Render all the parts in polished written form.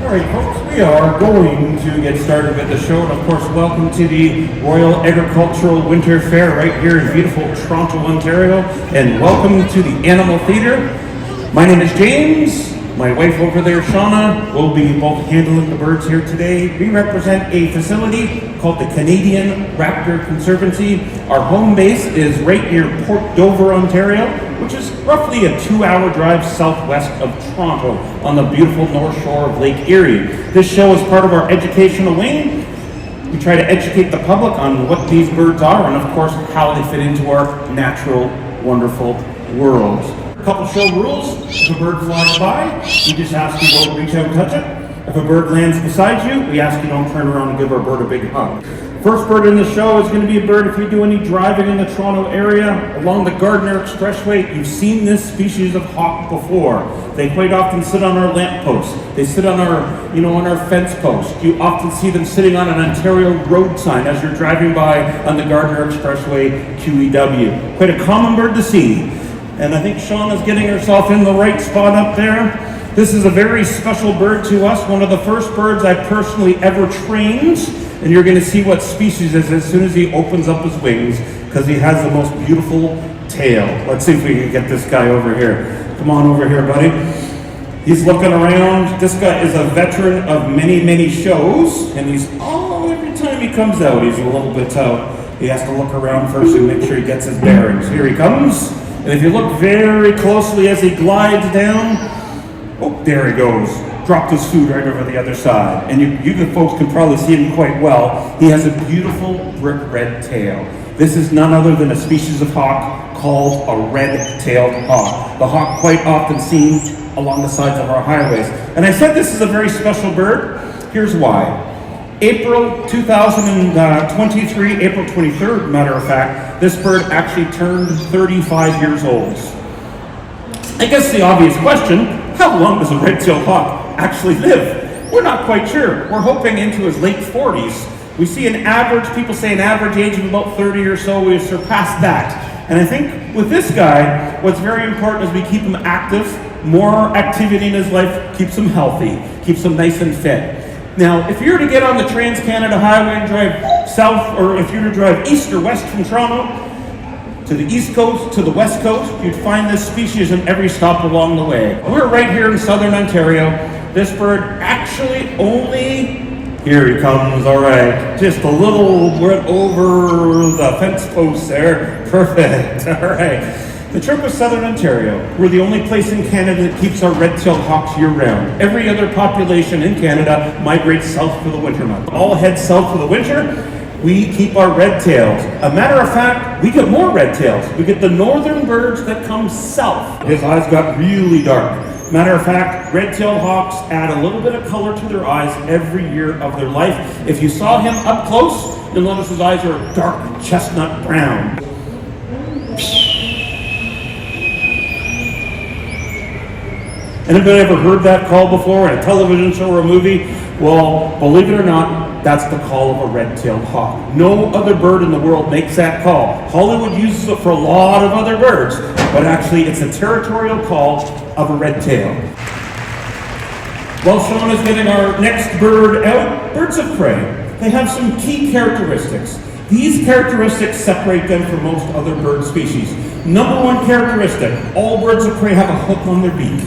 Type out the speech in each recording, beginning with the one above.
Alright folks, we are going to get started with the show, and of course welcome to the Royal Agricultural Winter Fair right here in beautiful Toronto, Ontario, and welcome to the Animal Theatre. My name is James. My wife over there, Shauna, will be both handling the birds here today. We represent a facility called the Canadian Raptor Conservancy. Our home base is right near Port Dover, Ontario, which is roughly a 2-hour drive southwest of Toronto on the beautiful north shore of Lake Erie. This show is part of our educational wing. We try to educate the public on what these birds are and of course how they fit into our natural, wonderful world. A couple show rules. If a bird flies by, we just ask you don't reach out and touch it. If a bird lands beside you, we ask you don't turn around and give our bird a big hug. First bird in the show is going to be a bird. If you do any driving in the Toronto area along the Gardiner Expressway, you've seen this species of hawk before. They quite often sit on our lampposts. They sit on our, on our fence post. You often see them sitting on an Ontario road sign as you're driving by on the Gardiner Expressway QEW. Quite a common bird to see. And I think Shauna's getting herself in the right spot up there. This is a very special bird to us, one of the first birds I personally ever trained. And you're going to see what species it is as soon as he opens up his wings, because he has the most beautiful tail. Let's see if we can get this guy over here. Come on over here, buddy. He's looking around. This guy is a veteran of many, many shows. And every time he comes out, he's a little bit he has to look around first and make sure he gets his bearings. Here he comes. And if you look very closely as he glides down, oh, there he goes. Dropped his food right over the other side. And you folks can probably see him quite well. He has a beautiful brick red tail. This is none other than a species of hawk called a red-tailed hawk. The hawk quite often seen along the sides of our highways. And I said this is a very special bird. Here's why. April 2023, April 23rd, matter of fact, this bird actually turned 35 years old. I guess the obvious question, how long does a red-tailed hawk actually live? We're not quite sure. We're hoping into his late 40s. We see people say an average age of about 30 or so. We've surpassed that. And I think with this guy, what's very important is we keep him active. More activity in his life keeps him healthy, keeps him nice and fit. Now, if you were to get on the Trans-Canada Highway and drive south, or if you were to drive east or west from Toronto, to the east coast, to the west coast, you'd find this species in every stop along the way. We're right here in southern Ontario. This bird actually here he comes, all right. Just a little bit over the fence post there. Perfect, all right. The trip of southern Ontario, we're the only place in Canada that keeps our red-tailed hawks year-round. Every other population in Canada migrates south for the winter months. All head south for the winter. We keep our red-tails. A matter of fact, we get more red-tails. We get the northern birds that come south. His eyes got really dark. Matter of fact, red-tailed hawks add a little bit of color to their eyes every year of their life. If you saw him up close, you'll notice his eyes are dark chestnut brown. Anybody ever heard that call before in a television show or a movie? Well, believe it or not, that's the call of a red-tailed hawk. No other bird in the world makes that call. Hollywood uses it for a lot of other birds, but actually it's a territorial call of a red-tail. While Sean is getting our next bird out, birds of prey, they have some key characteristics. These characteristics separate them from most other bird species. Number one characteristic, all birds of prey have a hook on their beak.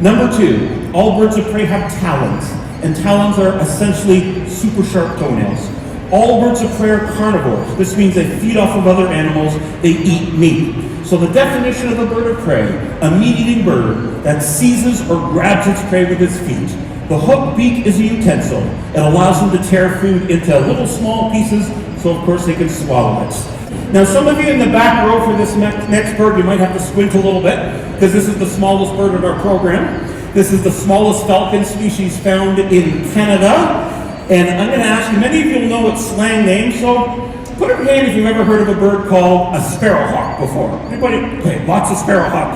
Number two, all birds of prey have talons, and talons are essentially super sharp toenails. All birds of prey are carnivores. This means they feed off of other animals, they eat meat. So the definition of a bird of prey, a meat-eating bird that seizes or grabs its prey with its feet. The hook beak is a utensil. It allows them to tear food into little small pieces, so of course they can swallow it. Now some of you in the back row for this next bird, you might have to squint a little bit, because this is the smallest bird in our program. This is the smallest falcon species found in Canada. And I'm going to ask you, many of you will know its slang name, so put up your hand if you've ever heard of a bird called a sparrowhawk before. Anybody? Okay, lots of sparrowhawk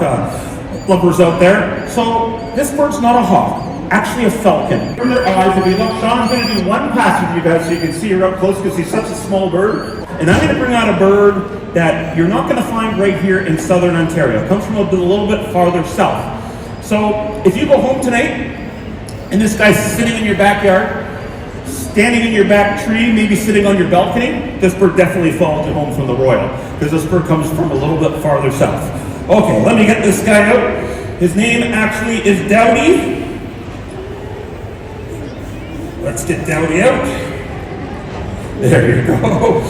lovers out there. So this bird's not a hawk, actually a falcon. From their eyes, if you look, Sean's going to do one pass with you guys so you can see her up close because he's such a small bird. And I'm going to bring out a bird that you're not going to find right here in southern Ontario. It comes from a little bit farther south. So if you go home tonight And this guy's sitting in your backyard, standing in your back tree, maybe sitting on your balcony. This bird definitely follows you home from the Royal, because this bird comes from a little bit farther south. Okay, let me get this guy out. His name actually is Dowdy. Let's get Dowdy out. There you go.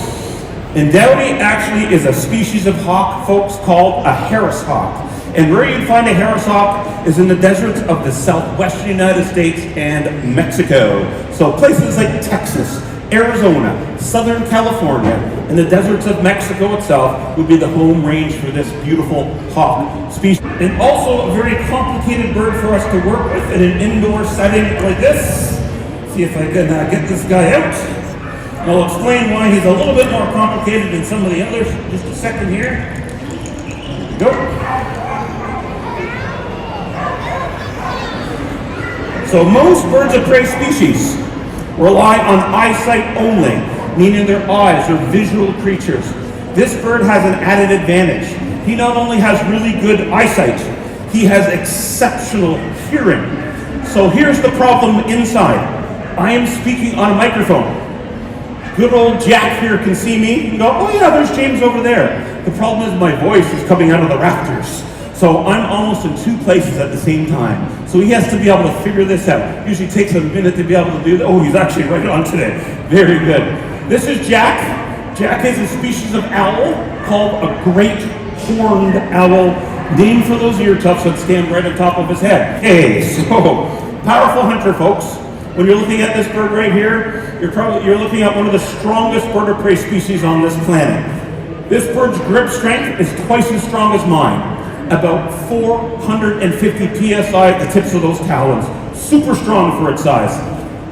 And Dowdy actually is a species of hawk, folks, called a Harris hawk. And where you'd find a Harris hawk is in the deserts of the southwestern United States and Mexico. So places like Texas, Arizona, Southern California, and the deserts of Mexico itself would be the home range for this beautiful hawk species. And also a very complicated bird for us to work with in an indoor setting like this. See if I can get this guy out. I'll explain why he's a little bit more complicated than some of the others. Just a second here. Go. So most birds of prey species rely on eyesight only, meaning their eyes are visual creatures. This bird has an added advantage. He not only has really good eyesight, he has exceptional hearing. So here's the problem inside. I am speaking on a microphone. Good old Jack here can see me and go, oh yeah, there's James over there. The problem is my voice is coming out of the rafters. So I'm almost in two places at the same time. So he has to be able to figure this out. Usually takes a minute to be able to do that. Oh, he's actually right on today. Very good. This is Jack. Jack is a species of owl called a great horned owl, named for those ear tufts that stand right on top of his head. Okay, so powerful hunter, folks. When you're looking at this bird right here, you're looking at one of the strongest bird of prey species on this planet. This bird's grip strength is twice as strong as mine, about 450 psi at the tips of those talons. Super strong for its size.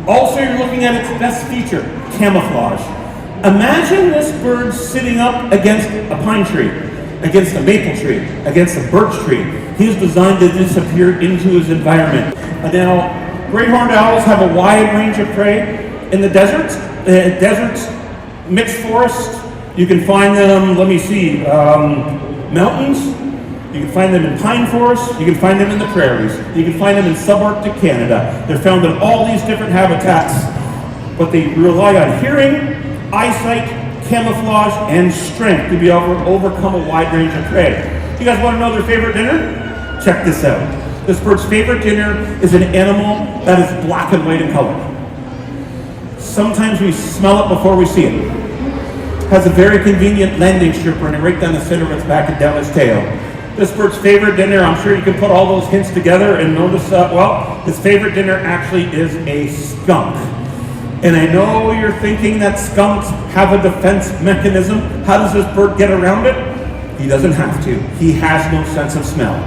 Also, you're looking at its best feature, camouflage. Imagine this bird sitting up against a pine tree, against a maple tree, against a birch tree. He's designed to disappear into his environment. Now, great horned owls have a wide range of prey. In the deserts, mixed forest, you can find them, let me see, mountains, you can find them in pine forests, you can find them in the prairies, you can find them in subarctic Canada. They're found in all these different habitats, but they rely on hearing, eyesight, camouflage, and strength to be able to overcome a wide range of prey. You guys want to know their favorite dinner? Check this out. This bird's favorite dinner is an animal that is black and white in color. Sometimes we smell it before we see it. Has a very convenient landing strip running right down the center of its back and down its tail. This bird's favorite dinner, I'm sure you can put all those hints together and notice, his favorite dinner actually is a skunk. And I know you're thinking that skunks have a defense mechanism. How does this bird get around it? He doesn't have to. He has no sense of smell.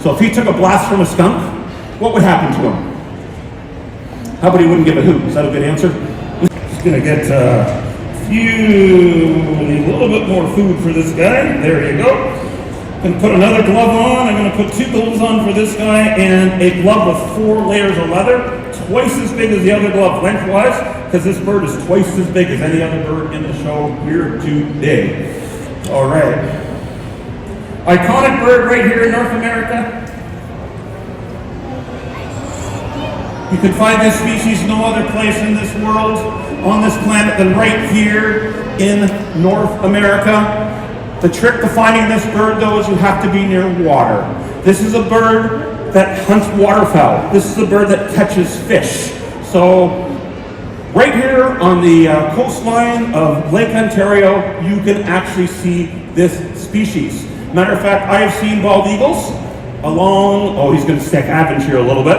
So if he took a blast from a skunk, what would happen to him? How about he wouldn't give a hoot? Is that a good answer? Just gonna get a little bit more food for this guy. There you go. Gonna put another glove on. I'm gonna put 2 gloves on for this guy and a glove with 4 layers of leather, twice as big as the other glove lengthwise, because this bird is twice as big as any other bird in the show here today. All right. Iconic bird right here in North America. You can find this species no other place in this world, on this planet, than right here in North America. The trick to finding this bird, though, is you have to be near water. This is a bird that hunts waterfowl. This is a bird that catches fish. So right here on the coastline of Lake Ontario, you can actually see this species. Matter of fact, I have seen bald eagles along, oh, he's going to stick Avonshire a little bit.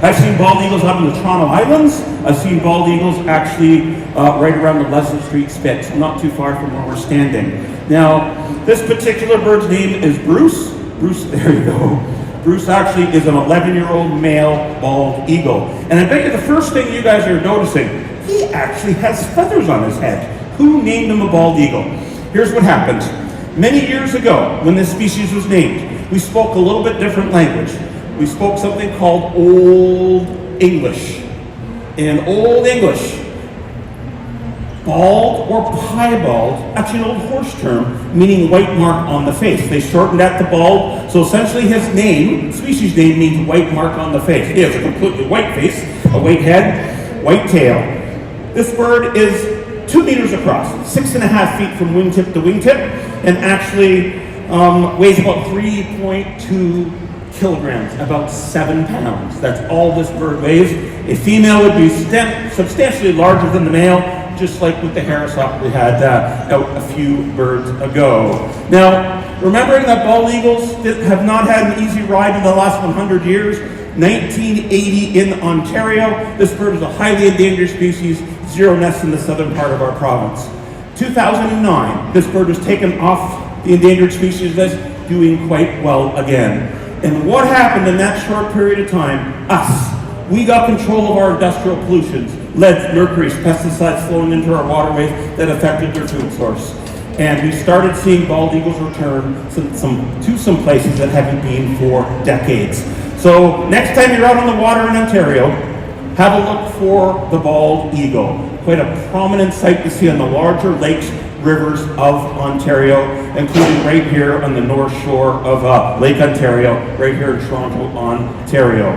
I've seen bald eagles out in the Toronto Islands. I've seen bald eagles actually right around the Leslie Street Spit, not too far from where we're standing. Now, this particular bird's name is Bruce. Bruce, there you go. Bruce actually is an 11-year-old male bald eagle. And I bet you the first thing you guys are noticing, he actually has feathers on his head. Who named him a bald eagle? Here's what happened. Many years ago, when this species was named, we spoke a little bit different language. We spoke something called Old English. In Old English, Bald or piebald, actually an old horse term, meaning white mark on the face. They shortened that to bald, so essentially his name, species name, means white mark on the face. He has a completely white face, a white head, white tail. This bird is 2 meters across, 6.5 feet from wingtip to wingtip, and actually weighs about 3.2 kilograms, about 7 pounds. That's all this bird weighs. A female would be substantially larger than the male, just like with the Harris hawk we had out a few birds ago. Now, remembering that bald eagles have not had an easy ride in the last 100 years, 1980 in Ontario, this bird is a highly endangered species, 0 nests in the southern part of our province. 2009, this bird was taken off the endangered species list, doing quite well again. And what happened in that short period of time? We got control of our industrial pollutions, lead, mercury, pesticides flowing into our waterways that affected their food source. And we started seeing bald eagles return to some places that haven't been for decades. So next time you're out on the water in Ontario, have a look for the bald eagle. Quite a prominent sight to see on the larger lakes, rivers of Ontario, including right here on the north shore of Lake Ontario, right here in Toronto, Ontario.